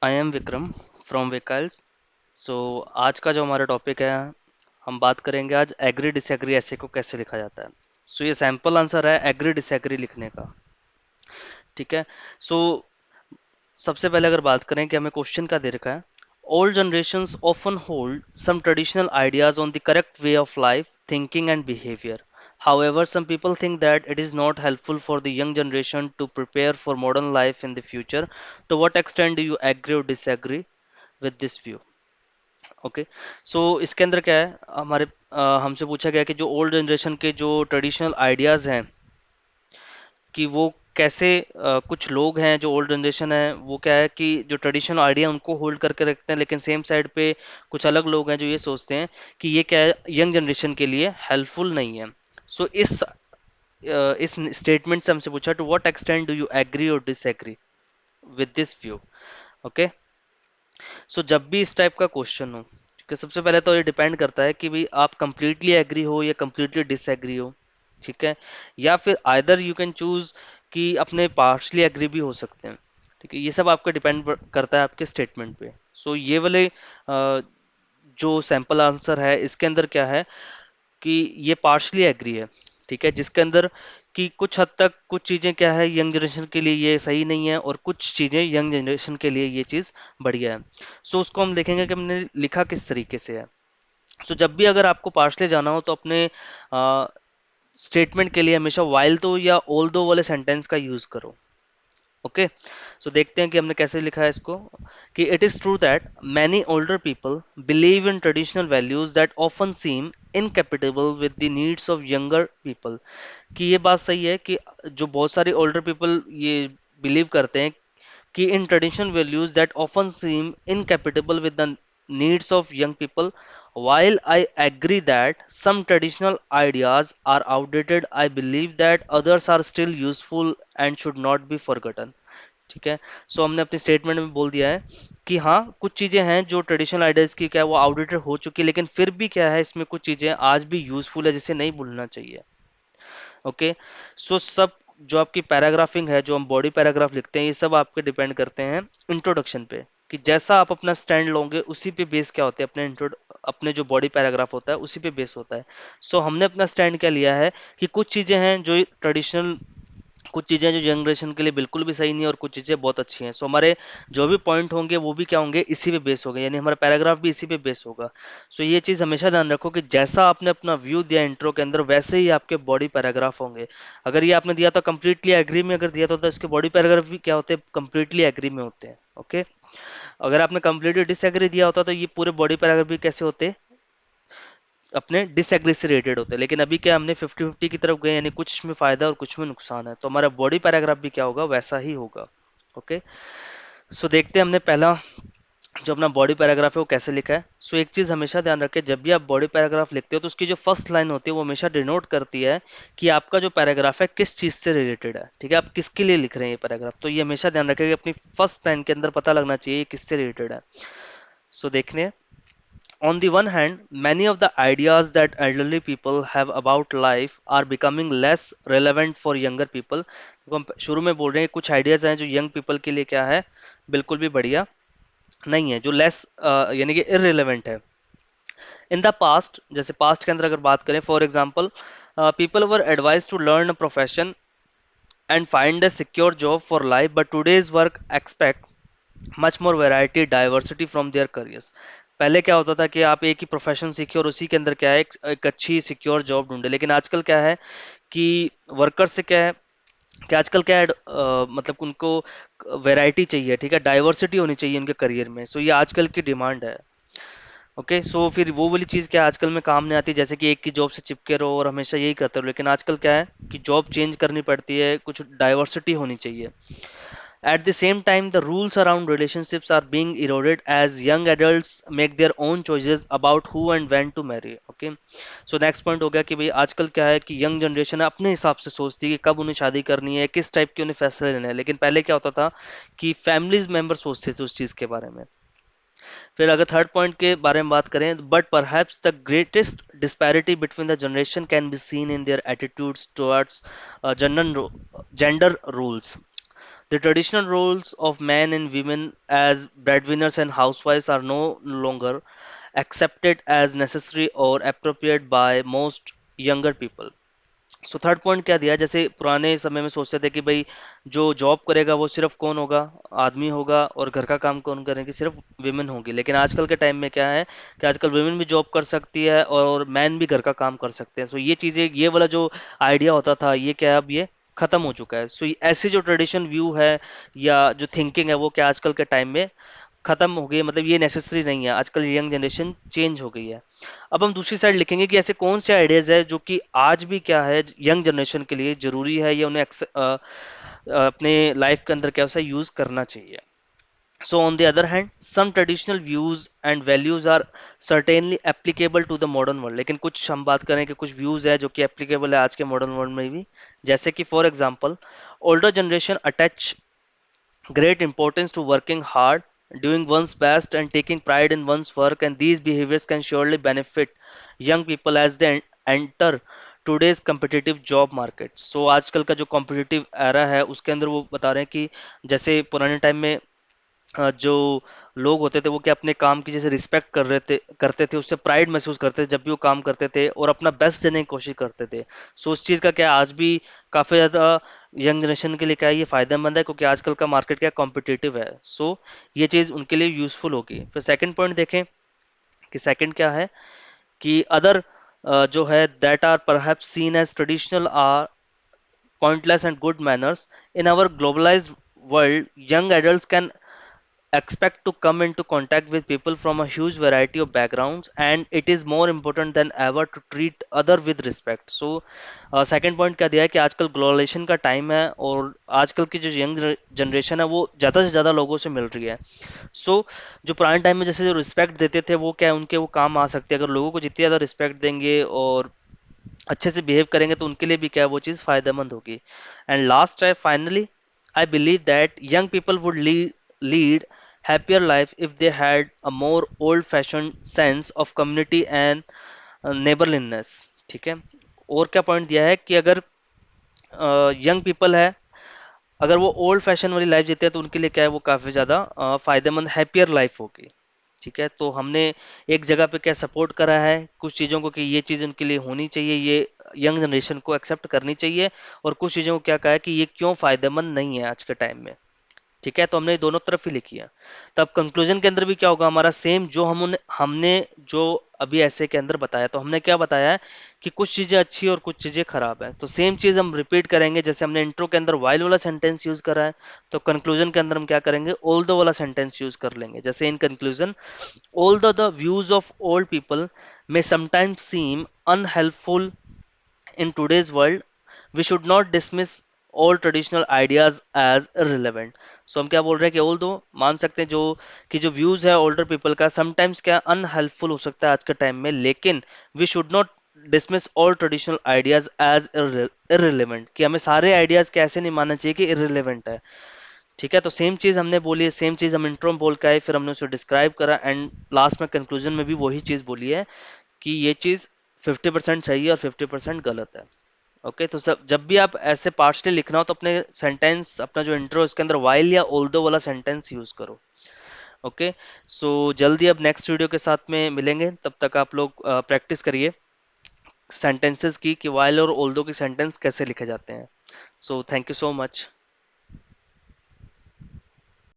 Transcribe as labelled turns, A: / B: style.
A: I am Vikram from विकल्स। So आज का जो हमारा टॉपिक है, हम बात करेंगे आज एग्री डिसएग्री ऐसे को कैसे लिखा जाता है। ये सैंपल आंसर है एग्री डिसएग्री लिखने का। ठीक है। सो सबसे पहले अगर बात करें कि हमें क्वेश्चन क्या दे रखा है। Old generations often hold some traditional ideas on the correct way of life thinking and behaviour. However, some people think that it is not helpful for the young generation to prepare for modern life in the future. To what extent do you agree or disagree with this view? Okay. So इसके अंदर क्या है, हमारे हमसे पूछा गया कि जो ओल्ड जनरेशन के जो ट्रेडिशनल आइडियाज़ हैं कि वो कैसे, कुछ लोग हैं जो ओल्ड जनरेशन है वो क्या है कि जो ट्रेडिशनल आइडिया उनको होल्ड करके रखते हैं, लेकिन सेम साइड पे कुछ अलग लोग हैं जो ये सोचते हैं कि ये क्या है यंग जनरेशन के लिए हेल्पफुल नहीं है। इस स्टेटमेंट से हमसे पूछा to what extent do you agree और disagree with this view. Okay. जब भी इस टाइप का क्वेश्चन हो, कि सबसे पहले तो ये डिपेंड करता है कि भाई आप कंप्लीटली एग्री हो या कंप्लीटली डिसएग्री हो। ठीक है। या फिर आइदर यू कैन चूज कि अपने पार्शली एग्री भी हो सकते हैं। ठीक है, ये सब आपका डिपेंड करता है आपके स्टेटमेंट पे। ये वाले जो सैंपल आंसर है इसके अंदर क्या है कि ये पार्शली एग्री है। ठीक है, जिसके अंदर कि कुछ हद तक कुछ चीज़ें क्या है यंग जनरेशन के लिए ये सही नहीं है और कुछ चीज़ें यंग जनरेशन के लिए ये चीज़ बढ़िया है। उसको हम देखेंगे कि हमने लिखा किस तरीके से है। जब भी अगर आपको पार्शली जाना हो तो अपने स्टेटमेंट के लिए हमेशा वाइल दो या ऑल दो वाले सेंटेंस का यूज़ करो। ओके। देखते हैं कि हमने कैसे लिखा है इसको। कि it is true that many older people believe in traditional values that often seem incompatible with the needs of younger people. कि ये बात सही है कि जो बहुत सारे ओल्डर पीपल ये बिलीव करते हैं कि in traditional values that often seem incompatible with the needs of young people. While I agree that some traditional ideas are outdated, I believe that others are still useful and should not be forgotten. ठीक है। हमने अपनी statement में बोल दिया है कि हाँ कुछ चीज़ें हैं जो ट्रेडिशनल आइडियाज की क्या है वो आउटडेटेड हो चुकी है, लेकिन फिर भी क्या है इसमें कुछ चीज़ें आज भी यूजफुल है जिसे नहीं भूलना चाहिए। ओके। सब जो आपकी पैराग्राफिंग है, जो हम बॉडी पैराग्राफ लिखते हैं, ये सब आपके डिपेंड करते हैं इंट्रोडक्शन पे। कि जैसा आप अपना स्टैंड लोगे उसी पे बेस क्या होते हैं, अपने जो बॉडी पैराग्राफ होता है उसी पे बेस होता है। हमने अपना स्टैंड क्या लिया है कि कुछ चीज़ें हैं जो ट्रेडिशनल, कुछ चीज़ें जो जनरेशन के लिए बिल्कुल भी सही नहीं है और कुछ चीज़ें बहुत अच्छी हैं। हमारे जो भी पॉइंट होंगे वो भी क्या होंगे, इसी पे बेस होंगे, यानी हमारा पैराग्राफ भी इसी पे बेस होगा। ये चीज़ हमेशा ध्यान रखो कि जैसा आपने अपना व्यू दिया इंट्रो के अंदर वैसे ही आपके बॉडी पैराग्राफ होंगे। अगर ये आपने दिया तो कंप्लीटली एग्री में अगर दिया तो इसके बॉडी पैराग्राफ भी क्या होते हैं, कंप्लीटली एग्री में होते हैं। ओके। अगर आपने कंप्लीटली डिसएग्री दिया होता तो ये पूरे बॉडी पैराग्राफ भी कैसे होते, अपने डिसएग्री से रिलेटेड होते हैं। लेकिन अभी क्या हमने 50-50 की तरफ गए, यानी कुछ में फायदा और कुछ में नुकसान है, तो हमारा बॉडी पैराग्राफ भी क्या होगा वैसा ही होगा। ओके। देखते हैं हमने पहला जो अपना बॉडी पैराग्राफ है वो कैसे लिखा है। एक चीज हमेशा ध्यान रखें, जब भी आप बॉडी पैराग्राफ लिखते हो तो उसकी जो फर्स्ट लाइन होती है वो हमेशा डिनोट करती है कि आपका जो पैराग्राफ है किस चीज से रिलेटेड है। ठीक है, आप किसके लिए लिख रहे हैं ये पैराग्राफ, तो ये हमेशा ध्यान रखें कि अपनी फर्स्ट लाइन के अंदर पता लगना चाहिए ये किससे रिलेटेड है। देखने, on the one hand, many of the ideas that elderly people have about life are becoming less relevant for younger people। तो हम शुरू में बोल रहे हैं कुछ आइडियाज हैं जो यंग पीपल के लिए क्या है, बिल्कुल भी बढ़िया नहीं है, जो लेस यानी कि इररिलेवेंट है। इन द पास्ट, जैसे पास्ट के अंदर अगर बात करें, for example people were advise to learn a profession and find a secure job for life, but today's work expect much more variety diversity from their careers. पहले क्या होता था कि आप एक ही प्रोफेशन सीखे और उसी के अंदर क्या है एक अच्छी सिक्योर जॉब ढूंढे, लेकिन आजकल क्या है कि वर्कर्स से क्या है कि आजकल क्या है मतलब उनको वैरायटी चाहिए। ठीक है, डाइवर्सिटी होनी चाहिए उनके करियर में। ये आजकल की डिमांड है। ओके। फिर वो वाली चीज़ क्या आजकल में काम नहीं आती, जैसे कि एक ही जॉब से चिपके रहो और हमेशा यही करते रहो, लेकिन आजकल क्या है कि जॉब चेंज करनी पड़ती है, कुछ डाइवर्सिटी होनी चाहिए। At the same time, the rules around relationships are being eroded as young adults make their own choices about who and when to marry. Okay, next point हो गया कि भाई आजकल क्या है कि यंग जनरेशन अपने हिसाब से सोचती है कि कब उन्हें शादी करनी है, किस टाइप के उन्हें फैसले लेने हैं, लेकिन पहले क्या होता था कि फैमिलीज मेंबर सोचते थे उस चीज़ के बारे में। फिर अगर थर्ड पॉइंट के बारे में बात करें, but perhaps the greatest disparity between the generation can be seen in their attitudes towards gender rules. The traditional roles of men and women as breadwinners and housewives are no longer accepted as necessary or appropriate by most younger people. So third point क्या दिया, जैसे पुराने समय में सोचते थे कि भाई जो जॉब करेगा वो सिर्फ कौन होगा, आदमी होगा, और घर का काम कौन करेंगे, सिर्फ विमेन होगी। लेकिन आजकल के टाइम में क्या है कि आजकल विमेन भी जॉब कर सकती है और मैन भी घर का काम कर सकते हैं। सो ये चीज़ें, ये वाला जो आइडिया होता था, ये क्या है, अब ये खत्म हो चुका है। सो ऐसे जो ट्रेडिशन व्यू है या जो थिंकिंग है वो क्या आजकल के टाइम में खत्म हो गई है, मतलब ये नेसेसरी नहीं है। आजकल यंग जनरेशन चेंज हो गई है। अब हम दूसरी साइड लिखेंगे कि ऐसे कौन से आइडियाज है जो कि आज भी क्या है यंग जनरेशन के लिए जरूरी है या उन्हें अपने लाइफ के अंदर कैसा यूज करना चाहिए। So on the other hand some traditional views and values are certainly applicable to the modern world. लेकिन कुछ हम बात करें कि कुछ व्यूज है जो कि एप्लीकेबल है आज के मॉडर्न वर्ल्ड में भी। जैसे कि for example, older generation attach great importance to working hard, doing one's best, and taking pride in one's work, and these behaviors can surely benefit young people as they enter today's competitive job market. So आजकल का जो competitive era है उसके अंदर वो बता रहे हैं कि जैसे पुराने टाइम में जो लोग होते थे वो क्या अपने काम की जैसे रिस्पेक्ट कर रहे थे, करते थे, उससे प्राइड महसूस करते थे जब भी वो काम करते थे और अपना बेस्ट देने की कोशिश करते थे। सो उस चीज़ का क्या आज भी काफ़ी ज़्यादा यंग जनरेशन के लिए क्या है, ये फायदेमंद है, क्योंकि आजकल का मार्केट क्या कॉम्पिटिटिव है। सो ये चीज़ उनके लिए यूजफुल होगी। फिर सेकंड पॉइंट देखें कि सेकंड क्या है कि अदर जो है that are perhaps seen as traditional are pointless and good manners. In our globalized world, young adults can expect to come into contact with people from a huge variety of backgrounds, and it is more important than ever to treat other with respect. So second point क्या दिया है कि आजकल globalisation का time है और आजकल की जो यंग जनरेशन है वो ज़्यादा से ज़्यादा लोगों से मिल रही है। जो पुराने टाइम में जैसे जो रिस्पेक्ट देते थे वो क्या है, उनके वो काम आ सकते हैं। अगर लोगों को जितनी ज़्यादा रिस्पेक्ट देंगे और अच्छे से बिहेव करेंगे तो उनके लिए भी क्या है वो चीज़ फायदेमंद होगी। एंड लास्ट है finally, I believe that young people would lead happier life if they had a more old fashioned sense of community and neighborliness। ठीक है। और क्या पॉइंट दिया है कि अगर यंग पीपल है, अगर वो ओल्ड फैशन वाली लाइफ जीते हैं तो उनके लिए क्या है वो काफ़ी ज़्यादा फायदेमंद हैप्पियर लाइफ होगी। ठीक है। तो हमने एक जगह पे क्या सपोर्ट करा है कुछ चीज़ों को कि ये चीज़ उनके लिए होनी चाहिए, ये यंग जनरेशन को एक्सेप्ट करनी चाहिए, और कुछ चीज़ों को क्या कहा है कि ये क्यों फायदेमंद नहीं है आज के टाइम में। ठीक है। तो हमने दोनों तरफ ही लिखी है। तब कंक्लूजन के अंदर भी क्या होगा हमारा सेम, जो हमने जो अभी ऐसे के अंदर बताया, तो हमने क्या बताया है कि कुछ चीज़ें अच्छी और कुछ चीज़ें खराब है। तो सेम चीज़ हम रिपीट करेंगे। जैसे हमने इंट्रो के अंदर वाइल वाला सेंटेंस यूज करा है, तो कंक्लूजन के अंदर हम क्या करेंगे, ऑल दो वाला सेंटेंस यूज कर लेंगे। जैसे in conclusion, although the views of old people may sometimes seem unhelpful in today's world, we should not dismiss all traditional ideas as irrelevant। सो हम क्या बोल रहे हैं कि ऑल दो मान सकते हैं जो कि जो व्यूज है ओल्डर पीपल का समटाइम्स क्या अनहेल्पफुल हो सकता है आज के टाइम में, लेकिन we should not dismiss all traditional ideas as irrelevant, कि हमें सारे आइडियाज कैसे नहीं मानना चाहिए कि इररिलेवेंट है। ठीक है। तो सेम चीज हमने बोली है, सेम चीज हम इंट्रो में बोल के आए, फिर हमने उसे डिस्क्राइब करा, एंड लास्ट में कंक्लूजन में भी वही चीज बोली है कि ये चीज 50% सही है और 50% गलत है। ओके। तो सब जब भी आप ऐसे पार्शली लिखना हो तो अपने सेंटेंस, अपना जो इंट्रो उसके अंदर वाइल या ओल्दो वाला सेंटेंस यूज करो। ओके। सो जल्दी अब नेक्स्ट वीडियो के साथ में मिलेंगे, तब तक आप लोग प्रैक्टिस करिए सेंटेंसेस की कि वाइल और ओल्दो की सेंटेंस कैसे लिखे जाते हैं। So thank you so much.